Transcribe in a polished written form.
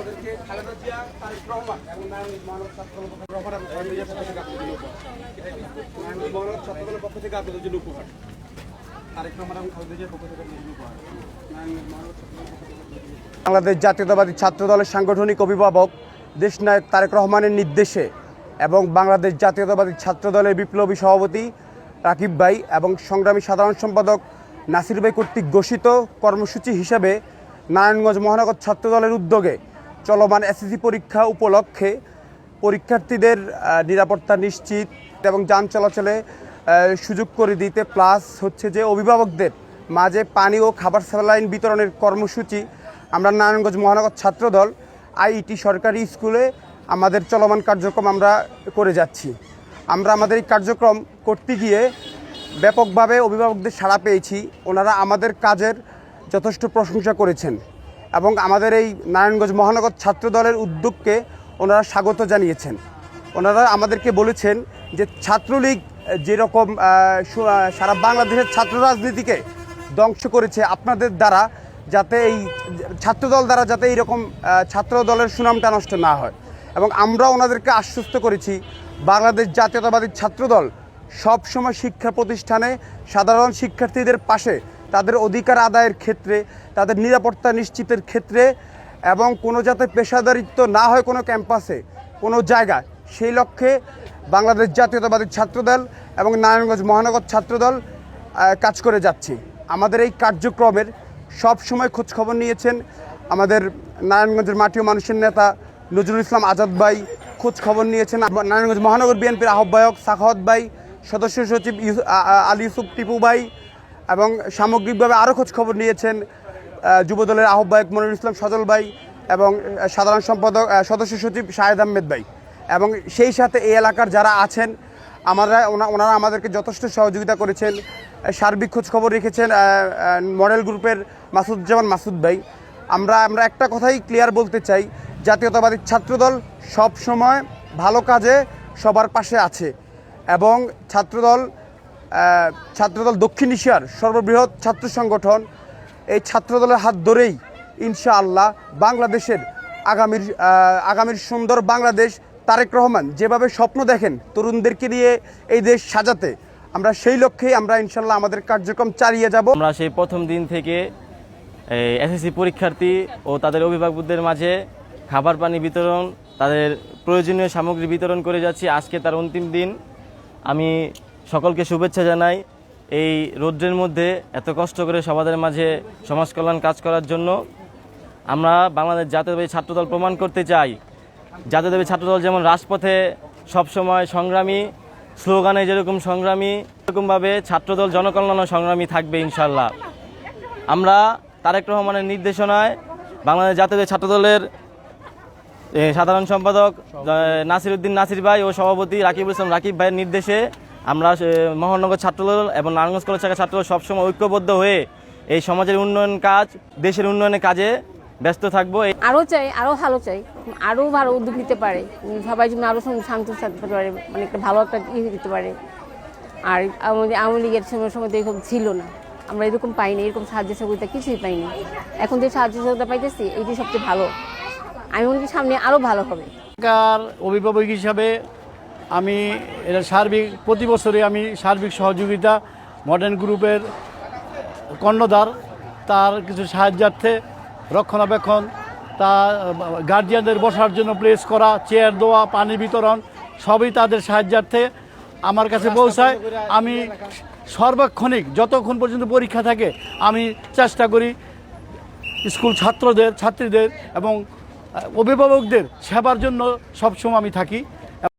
আপনাদেরকে খালেদা জিয়া, তারেক রহমান এবং নারায়ণগঞ্জ মহানগর ছাত্রদলের পক্ষ থেকে আপনাদের জন্য উপহার। তারেক রহমান এবং খালেদা জিয়ার পক্ষ থেকে আপনাদের জন্য উপহার। নারায়ণগঞ্জ মহানগর ছাত্রদলের পক্ষ থেকে বাংলাদেশ জাতীয়তাবাদী ছাত্র দলের সাংগঠনিক অভিভাবক দেশনায়ক তারেক রহমানের নির্দেশে এবং বাংলাদেশ জাতীয়তাবাদী ছাত্র দলের বিপ্লবী সভাপতি রাকিব ভাই এবং সংগ্রামী সাধারণ সম্পাদক নাসির ভাই কর্তৃক ঘোষিত কর্মসূচি হিসেবে নারায়ণগঞ্জ মহানগর ছাত্র দলের উদ্যোগে চলমান এসএসসি পরীক্ষা উপলক্ষে পরীক্ষার্থীদের নিরাপত্তা নিশ্চিত এবং যান চলাচলে সুযোগ করে দিতে প্লাস হচ্ছে যে অভিভাবকদের মাঝে পানি ও খাবার স্যালাইন বিতরণের কর্মসূচি আমরা নারায়ণগঞ্জ মহানগর ছাত্র দল আইইটি সরকারি স্কুলে আমাদের চলমান কার্যক্রম আমরা করে যাচ্ছি। আমরা আমাদের এই কার্যক্রম করতে গিয়ে ব্যাপকভাবে অভিভাবকদের সাড়া পেয়েছি। ওনারা আমাদের কাজের যথেষ্ট প্রশংসা করেছেন এবং আমাদের এই নারায়ণগঞ্জ মহানগর ছাত্র দলের উদ্যোগকে ওনারা স্বাগত জানিয়েছেন। ওনারা আমাদেরকে বলেছেন যে ছাত্রলীগ যেরকম সারা বাংলাদেশের ছাত্র রাজনীতিকে ধ্বংস করেছে, আপনাদের দ্বারা যাতে এই ছাত্রদল দ্বারা যাতে এইরকম ছাত্র দলের সুনামটা নষ্ট না হয়। এবং আমরা ওনাদেরকে আশ্বস্ত করেছি বাংলাদেশ জাতীয়তাবাদী ছাত্রদল সবসময় শিক্ষা প্রতিষ্ঠানে সাধারণ শিক্ষার্থীদের পাশে তাদের অধিকার আদায়ের ক্ষেত্রে, তাদের নিরাপত্তা নিশ্চিতের ক্ষেত্রে এবং কোনো যাতে পেশাদারিত্ব না হয় কোনো ক্যাম্পাসে কোনো জায়গায়, সেই লক্ষ্যে বাংলাদেশ জাতীয়তাবাদী ছাত্রদল এবং নারায়ণগঞ্জ মহানগর ছাত্রদল কাজ করে যাচ্ছে। আমাদের এই কার্যক্রমের সব সময় খোঁজখবর নিয়েছেন আমাদের নারায়ণগঞ্জের মাটি ও মানুষের নেতা নজরুল ইসলাম আজাদ ভাই, খোঁজখবর নিয়েছেন নারায়ণগঞ্জ মহানগর বিএনপির আহ্বায়ক সাখাওয়াত ভাই, সদস্য সচিব আলী ইউসুফ টিপু ভাই এবং সামগ্রিকভাবে আরও খোঁজখবর নিয়েছেন যুবদলের আহ্বায়ক মনিরুল ইসলাম সজল ভাই এবং সাধারণ সম্পাদক সদস্য সচিব শাহেদ আহমেদ ভাই এবং সেই সাথে এই এলাকার যারা আছেন ওনারা আমাদেরকে যথেষ্ট সহযোগিতা করেছেন। সার্বিক খোঁজখবর রেখেছেন মডেল গ্রুপের মাসুদুজ্জামান মাসুদ ভাই। আমরা একটা কথাই ক্লিয়ার বলতে চাই, জাতীয়তাবাদী ছাত্রদল সব সময় ভালো কাজে সবার পাশে আছে এবং ছাত্রদল দক্ষিণ এশিয়ার সর্ববৃহৎ ছাত্র সংগঠন। এই ছাত্রদলের হাত ধরেই ইনশাআল্লাহ বাংলাদেশের আগামীর সুন্দর বাংলাদেশ তারেক রহমান যেভাবে স্বপ্ন দেখেন তরুণদেরকে নিয়ে এই দেশ সাজাতে, আমরা সেই লক্ষ্যেই আমরা ইনশাআল্লাহ আমাদের কার্যক্রম চালিয়ে যাব। আমরা সেই প্রথম দিন থেকে এসএসসি পরীক্ষার্থী ও তাদের অভিভাবকদের মাঝে খাবার পানি বিতরণ, তাদের প্রয়োজনীয় সামগ্রী বিতরণ করে যাচ্ছি। আজকে তার অন্তিম দিন। আমি সকলকে শুভেচ্ছা জানাই এই রৌদ্রের মধ্যে এত কষ্ট করে সমাজের মাঝে সমাজ কল্যাণ কাজ করার জন্য। আমরা বাংলাদেশ জাতীয়তাবাদী ছাত্রদল প্রমাণ করতে চাই, জাতীয়তাবাদী ছাত্রদল যেমন রাজপথে সবসময় সংগ্রামী, স্লোগানে যেরকম সংগ্রামী, এরকমভাবে ছাত্রদল জনকল্যাণ সংগ্রামী থাকবে ইনশাল্লাহ। আমরা তারেক রহমানের নির্দেশনায় বাংলাদেশ জাতীয়তাবাদী ছাত্রদলের সাধারণ সম্পাদক নাসির উদ্দিন নাসির ভাই ও সভাপতি রাকিবুল ইসলাম রাকিব ভাইয়ের নির্দেশে আমরা মহানগর ছাত্রদল এবং নারায়ণগঞ্জ কলেজ শাখা ছাত্রদল সবসময় ঐক্যবদ্ধ হয়ে এই সমাজের উন্নয়ন কাজ, দেশের উন্নয়নের কাজে ব্যস্ত থাকবো। আরও চাই, আরও ভালো চাই, আরও ভালো উদ্যোগ নিতে পারে, সবাই যেন আরও শান্ত থাকতে পারে, মানে একটা ভালো একটা দিতে পারে। আর আমাদের আওয়ামী লীগের সময় তো এরকম ছিল না, আমরা এরকম পাইনি, এরকম সাহায্য সহযোগিতা কিছুই পাইনি। এখন যে সাহায্য সহযোগিতা পাইতেছি এইটি সবচেয়ে ভালো। আমি মনে করি সামনে আরও ভালো হবে। অভিভাবক হিসাবে আমি এটা প্রতি বছরে আমি সার্বিক সহযোগিতা মডার্ন গ্রুপের কর্ণধার, তার কিছু সাহায্যার্থে রক্ষণাবেক্ষণ, তা গার্জিয়ানদের বসার জন্য প্লেস করা, চেয়ার দেওয়া, পানি বিতরণ সবই তাদের সাহায্যার্থে আমার কাছে পৌঁছায়। আমি সর্বক্ষণিক যতক্ষণ পর্যন্ত পরীক্ষা থাকে আমি চেষ্টা করি স্কুল ছাত্রদের, ছাত্রীদের এবং অভিভাবকদের সেবার জন্য সবসময় আমি থাকি।